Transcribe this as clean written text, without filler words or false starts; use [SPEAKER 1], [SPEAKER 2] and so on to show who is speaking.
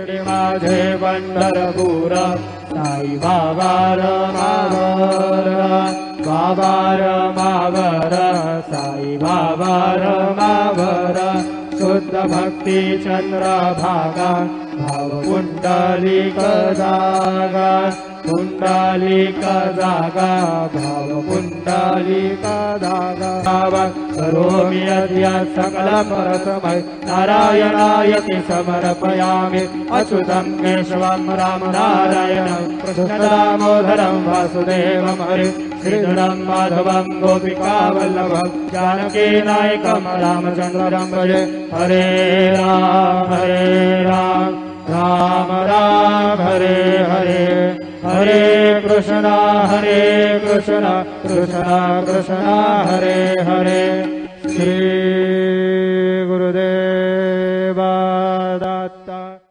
[SPEAKER 1] शिर्डी माझे पंढरपूर साई बाबा रमावर बाबा रमावर साई बाबा रमावर शुद्ध भक्ती चंद्रभागा भाव पुंडलिक जागा पुंडलिक जागा भाव पुंडलिक जागा करोमि अद्य सकल परस्मै नारायणायति समर्पयामि अच्युतं केशवं राम नारायणं कृष्णदामोदरं वासुदेवं हरे श्रीधरं माधवं गोपिकावल्लभं जानकी नायकं रामचन्द्रं भजे हरे राम राम राम हरे हरे हरे कृष्ण कृष्ण कृष्ण हरे हरे श्री